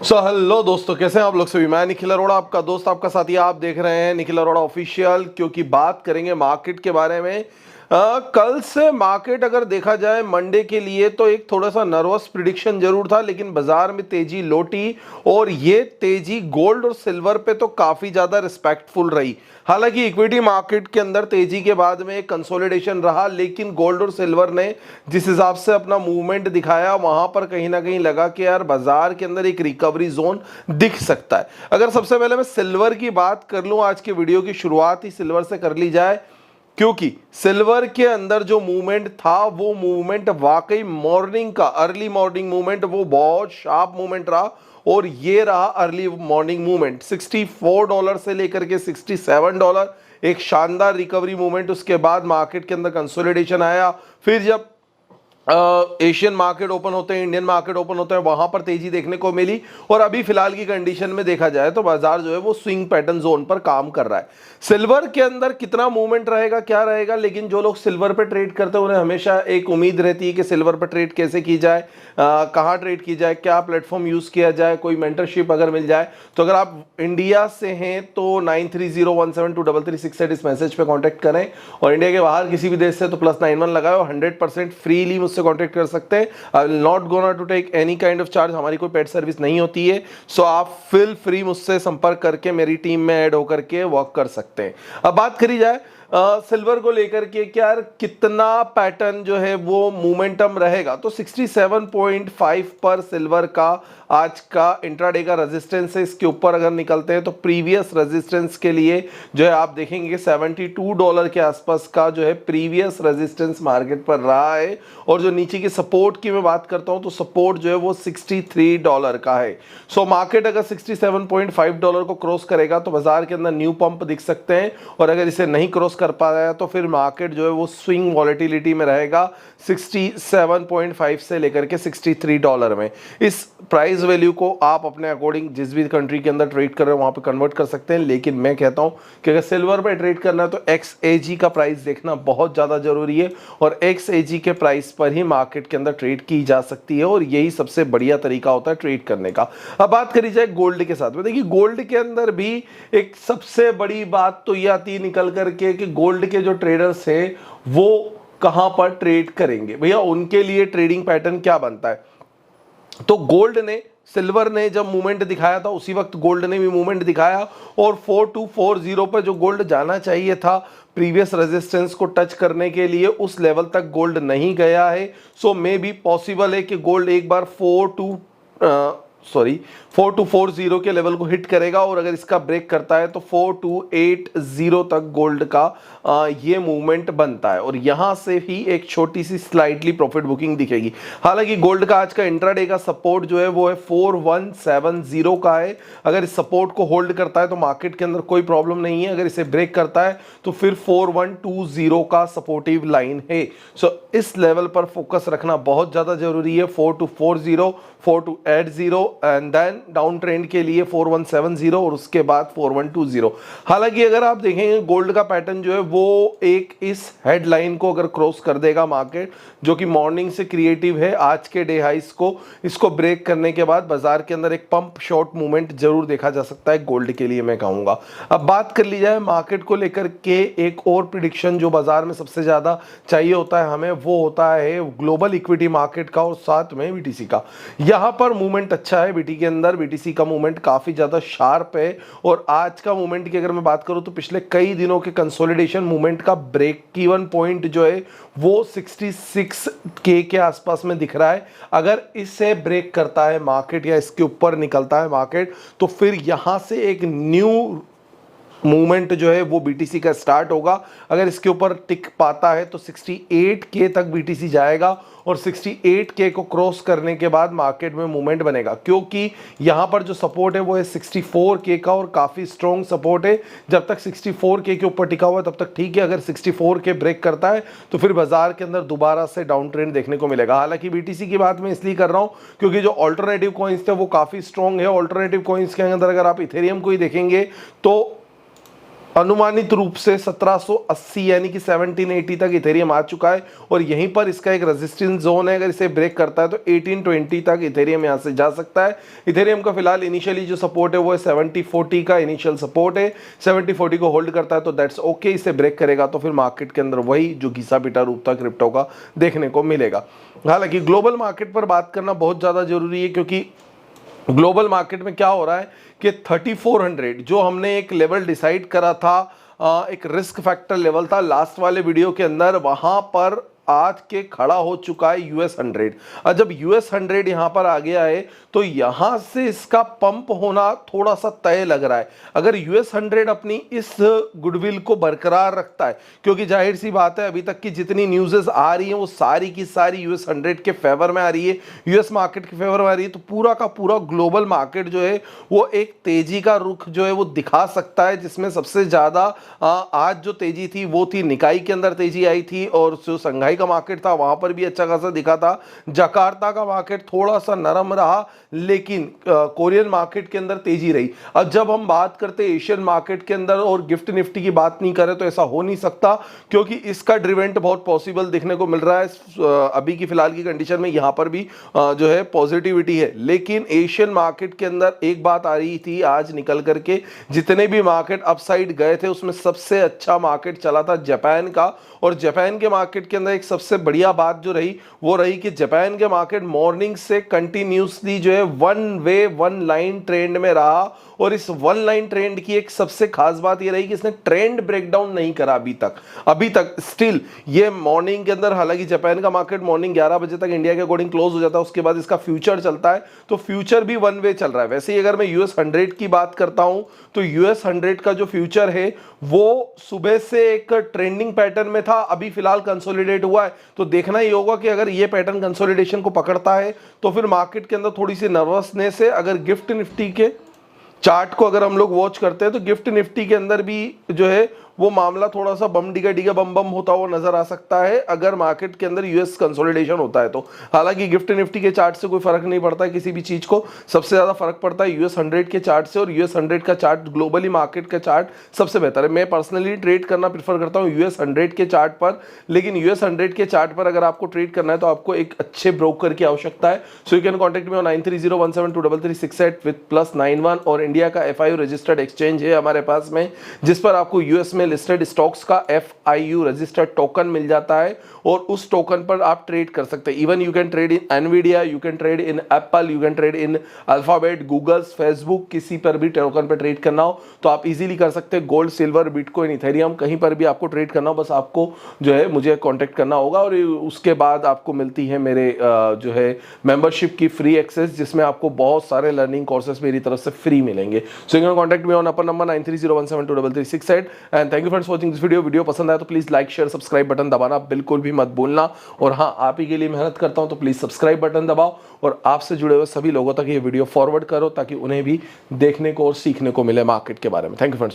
Hello दोस्तों, कैसे हैं आप लोग सभी। मैं निखिल अरोड़ा, आपका दोस्त, आपका साथी। आप देख रहे हैं निखिल अरोड़ा ऑफिशियल। क्योंकि बात करेंगे मार्केट के बारे में। कल से मार्केट अगर देखा जाए मंडे के लिए तो एक थोड़ा सा नर्वस प्रिडिक्शन जरूर था, लेकिन बाजार में तेजी लौटी और ये तेजी गोल्ड और सिल्वर पे तो काफी ज्यादा रिस्पेक्टफुल रही। हालांकि इक्विटी मार्केट के अंदर तेजी के बाद में कंसोलिडेशन रहा, लेकिन गोल्ड और सिल्वर ने जिस हिसाब से अपना मूवमेंट दिखाया वहां पर कहीं ना कहीं लगा कि यार बाजार के अंदर एक रिकवरी जोन दिख सकता है। अगर सबसे पहले मैं सिल्वर की बात कर लूं, आज की वीडियो की शुरुआत ही सिल्वर से कर ली जाए, क्योंकि सिल्वर के अंदर जो मूवमेंट था वो मूवमेंट वाकई मॉर्निंग का, अर्ली मॉर्निंग मूवमेंट, वो बहुत शार्प मूवमेंट रहा। और ये रहा अर्ली मॉर्निंग मूवमेंट, $64 से लेकर के $67, एक शानदार रिकवरी मूवमेंट। उसके बाद मार्केट के अंदर कंसोलिडेशन आया। फिर जब एशियन मार्केट ओपन होते हैं, इंडियन मार्केट ओपन होते हैं, वहां पर तेजी देखने को मिली। और अभी फिलहाल की कंडीशन में देखा जाए तो बाजार जो है वो स्विंग पैटर्न जोन पर काम कर रहा है। सिल्वर के अंदर कितना मूवमेंट रहेगा, क्या रहेगा, लेकिन जो लोग सिल्वर पे ट्रेड करते हैं उन्हें हमेशा एक उम्मीद रहती है कि सिल्वर पे ट्रेड कैसे की जाए, कहाँ ट्रेड की जाए, क्या प्लेटफॉर्म यूज किया जाए, कोई मेंटरशिप अगर मिल जाए। तो अगर आप इंडिया से हैं तो 9301723368 इस मैसेज पे कांटेक्ट करें, और इंडिया के बाहर किसी भी देश से तो +91 लगाए और 100% फ्रीली मुझसे कांटेक्ट कर सकते हैं। I will not gonna to take any kind of charge, हमारी कोई पेड सर्विस नहीं होती है। सो आप फील फ्री मुझसे संपर्क करके मेरी टीम में ऐड होकर के वर्क कर सकते हैं। अब बात करी जाए सिल्वर को लेकर के, क्या कितना पैटर्न जो है वो मोमेंटम रहेगा, तो 67.5 पर सिल्वर का आज का इंट्राडे का रेजिस्टेंस है। इसके ऊपर अगर निकलते हैं तो प्रीवियस रेजिस्टेंस के लिए जो है आप देखेंगे $72 के आसपास का जो है प्रीवियस रेजिस्टेंस मार्केट पर रहा है। और जो नीचे की सपोर्ट की मैं बात करता हूं तो सपोर्ट जो है वो $63 का है। सो मार्केट अगर $67.5 को क्रॉस करेगा तो बाजार के अंदर न्यू पंप दिख सकते हैं, और अगर इसे नहीं क्रॉस कर पाया तो फिर मार्केट जो है वो स्विंग वॉलेटिलिटी में रहेगा 67.5 से लेकर के $63 में। इस प्राइस वैल्यू को आप अपने अकॉर्डिंग जिस भी कंट्री के अंदर ट्रेड कर रहे हो वहां पे कन्वर्ट कर सकते हैं, लेकिन मैं कहता हूं कि अगर सिल्वर पे ट्रेड करना है तो XAG का प्राइस देखना बहुत ज्यादा जरूरी है, और XAG के प्राइस पर ही मार्केट के अंदर ट्रेड की जा सकती है, और यही सबसे बढ़िया तरीका होता है ट्रेड करने का। अब बात करी जाए गोल्ड के साथ में, देखिए गोल्ड के अंदर भी एक सबसे बड़ी बात तो ये आती है निकल करके कि गोल्ड के जो ट्रेडर्स हैं वो कहां पर ट्रेड करेंगे, भैया उनके लिए ट्रेडिंग पैटर्न क्या बनता है। तो गोल्ड ने, सिल्वर ने जब मूवमेंट दिखाया था उसी वक्त गोल्ड ने भी मूवमेंट दिखाया, और 4240 पर जो गोल्ड जाना चाहिए था प्रीवियस रेजिस्टेंस को टच करने के लिए, उस लेवल तक गोल्ड नहीं गया है। सो मे बी पॉसिबल है कि गोल्ड एक बार 4240 के लेवल को हिट करेगा, और अगर इसका ब्रेक करता है तो 4280 तक गोल्ड का ये मूवमेंट बनता है, और यहां से ही एक छोटी सी स्लाइटली प्रॉफिट बुकिंग दिखेगी। हालांकि गोल्ड का आज का इंट्राडे का सपोर्ट जो है वो है 4170 का है। अगर इस सपोर्ट को होल्ड करता है तो मार्केट के अंदर कोई प्रॉब्लम नहीं है, अगर इसे ब्रेक करता है तो फिर 4120 का सपोर्टिव लाइन है। सो इस लेवल पर फोकस रखना बहुत ज्यादा जरूरी है। 4240, 4280 एंड देन डाउन ट्रेंड के लिए 4170 और उसके बाद 4120। हालांकि अगर आप देखेंगे गोल्ड का पैटर्न जो है वो एक इस हेडलाइन को अगर क्रॉस कर देगा मार्केट, जो कि मॉर्निंग से क्रिएटिव है आज के डे हाइस को, इसको ब्रेक करने के बाद बाजार के अंदर एक पंप शॉर्ट मूवमेंट जरूर देखा जा सकता है गोल्ड के लिए, मैं कहूंगा। अब बात कर ली जाए मार्केट को लेकर के, एक और प्रिडिक्शन जो बाजार में सबसे ज्यादा चाहिए होता है हमें, वो होता है ग्लोबल इक्विटी मार्केट का और साथ में बीटीसी का। यहां पर मूवमेंट अच्छा है बीटी के अंदर, बीटीसी का मूवमेंट काफी ज्यादा शार्प है, और आज का मूवमेंट की अगर मैं बात करूं तो पिछले कई दिनों के कंसोलिडेशन मूवमेंट का ब्रेक इवन पॉइंट जो है वो 66K के आसपास में दिख रहा है। अगर इसे ब्रेक करता है मार्केट या इसके ऊपर निकलता है मार्केट तो फिर यहां से एक न्यू मूवमेंट जो है वो बीटीसी का स्टार्ट होगा। अगर इसके ऊपर टिक पाता है तो 68K तक बीटीसी जाएगा, और 68K को क्रॉस करने के बाद मार्केट में मूवमेंट बनेगा, क्योंकि यहां पर जो सपोर्ट है वो है 64K का, और काफी स्ट्रॉन्ग सपोर्ट है। जब तक 64K के ऊपर टिका हुआ है तब तक ठीक है, अगर 64K ब्रेक करता है तो फिर बाजार के अंदर दोबारा से डाउन ट्रेंड देखने को मिलेगा। हालांकि बीटीसी की बात मैं इसलिए कर रहा हूं क्योंकि जो ऑल्टरनेटिव कॉइन्स थे वो काफी स्ट्रॉन्ग है। ऑल्टरनेटिव कॉइन्स के अंदर अगर आप इथेरियम को ही देखेंगे तो अनुमानित रूप से 1780 यानी कि 1780 तक इथेरियम आ चुका है और यहीं पर इसका एक रेजिस्टेंस जोन है। अगर इसे ब्रेक करता है तो 1820 तक इथेरियम यहां से जा सकता है। इथेरियम का फिलहाल इनिशियली जो सपोर्ट है वो है 7040 का इनिशियल सपोर्ट है। 7040 को होल्ड करता है तो दैट्स ओके। इसे ब्रेक करेगा तो फिर मार्केट के अंदर वही जो घिसा पिटा रूप था क्रिप्टो का देखने को मिलेगा। हालांकि ग्लोबल मार्केट पर बात करना बहुत ज्यादा जरूरी है, क्योंकि ग्लोबल मार्केट में क्या हो रहा है कि 3400 जो हमने एक लेवल डिसाइड करा था, एक रिस्क फैक्टर लेवल था लास्ट वाले वीडियो के अंदर, वहां पर आज के खड़ा हो चुका है यूएस 100। और जब यूएस 100 यहां पर आ गया है तो यहां से इसका पंप होना थोड़ा सा तय लग रहा है। अगर यूएस 100 अपनी इस गुडविल को बरकरार रखता है, क्योंकि जाहिर सी बात है अभी तक की जितनी न्यूज़ेस आ रही हैं वो सारी की सारी यूएस 100 के फेवर में आ रही है, यूएस मार्केट के फेवर में आ रही है, तो पूरा का पूरा ग्लोबल मार्केट जो है वो एक तेजी का रुख जो है वो दिखा सकता है, जिसमें सबसे ज्यादा आज जो तेजी थी वो थी निकाई के अंदर तेजी आई थी, और जो संघाई का मार्केट था वहां पर भी अच्छा खासा दिखा था। जकार्ता का मार्केट थोड़ा सा नरम रहा, लेकिन कोरियन मार्केट के अंदर तेजी रही। अब जब हम बात करते हैं एशियन मार्केट के अंदर और गिफ्ट निफ्टी की बात नहीं करें तो ऐसा हो नहीं सकता, क्योंकि इसका ड्रिवेंट बहुत पॉसिबल देखने को मिल रहा है अभी की फिलहाल की कंडीशन में। यहां पर भी जो है पॉजिटिविटी है, लेकिन एशियन मार्केट के अंदर एक बात आ रही थी आज निकल करके, जितने भी मार्केट अपसाइड गए थे उसमें सबसे अच्छा मार्केट चला था जापान का। और जापान के मार्केट के अंदर एक सबसे बढ़िया बात जो रही वो रही कि जापान के मार्केट मॉर्निंग से कंटिन्यूसली जो है वन लाइन ट्रेंड में रहा, और इस वन लाइन ट्रेंड की एक सबसे खास बात ये रही कि इसने ट्रेंड ब्रेकडाउन नहीं करा अभी तक स्टिल ये मॉर्निंग के अंदर। हालांकि जापान का मार्केट मॉर्निंग 11 बजे तक इंडिया के अकॉर्डिंग क्लोज हो जाता है, उसके बाद इसका फ्यूचर चलता है, तो फ्यूचर भी वन वे चल रहा है। वैसे ही अगर मैं यूएस 100 की बात करता हूं तो यूएस 100 का जो फ्यूचर है वो सुबह से एक ट्रेंडिंग पैटर्न में था, अभी फिलहाल कंसोलिडेट हुआ है। तो देखना ही होगा कि अगर ये पैटर्न कंसोलिडेशन को पकड़ता है तो फिर मार्केट के अंदर थोड़ी सी नर्वसनेस है। अगर गिफ्ट निफ्टी के चार्ट को अगर हम लोग वॉच करते हैं तो गिफ्ट निफ्टी के अंदर भी जो है वो मामला थोड़ा सा बम डिगा डिगा बम बम होता हुआ नजर आ सकता है अगर मार्केट के अंदर यूएस कंसोलिडेशन होता है तो। हालांकि गिफ्ट निफ्टी के चार्ट से कोई फर्क नहीं पड़ता है किसी भी चीज को, सबसे ज्यादा फर्क पड़ता है यूएस 100 के चार्ट से, और यूएस 100 का चार्ट ग्लोबली मार्केट का चार्ट सबसे बेहतर है। मैं पर्सनली ट्रेड करना प्रीफर करता हूँ यूएस 100 के चार्ट पर, लेकिन यूएस 100 के चार्ट पर अगर आपको ट्रेड करना है तो आपको एक अच्छे ब्रोकर की आवश्यकता है। So you can contact me on 9301723368 with +91, और इंडिया का FIU रजिस्टर्ड एक्सचेंज है हमारे पास में, जिस पर आपको यूएस में लिस्टेड स्टॉक्स का FIU रजिस्टर्ड टोकन मिल जाता है, और उस टोकन पर आप ट्रेड कर सकते हैं। Even you can trade in Nvidia, you can trade in Apple, you can trade in alphabet, Google, Facebook, किसी पर भी टोकन पर ट्रेड करना हो तो आप इजीली कर सकते हैं। गोल्ड, सिल्वर, बिटकॉइन, इथेरियम, कहीं पर भी आपको ट्रेड करना हो बस आपको जो है मुझे कांटेक्ट करना होगा, और उसके बाद आपको मिलती है मेरे जो है मेंबरशिप की फ्री एक्सेस, जिसमें आपको बहुत सारे लर्निंग कोर्सेस मेरी तरफ से फ्री मिलेंगे। So you can contact me on upper number 9301723368 and thank you friends watching this video. Video पसंद आया तो please like share subscribe button दबाना बिल्कुल भी मत भूलना, और हाँ आप ही के लिए मेहनत करता हूं तो प्लीज सब्सक्राइब बटन दबाओ और आपसे जुड़े हुए सभी लोगों तक ये वीडियो फॉरवर्ड करो ताकि उन्हें भी देखने को और सीखने को मिले मार्केट के बारे में। Thank you friends.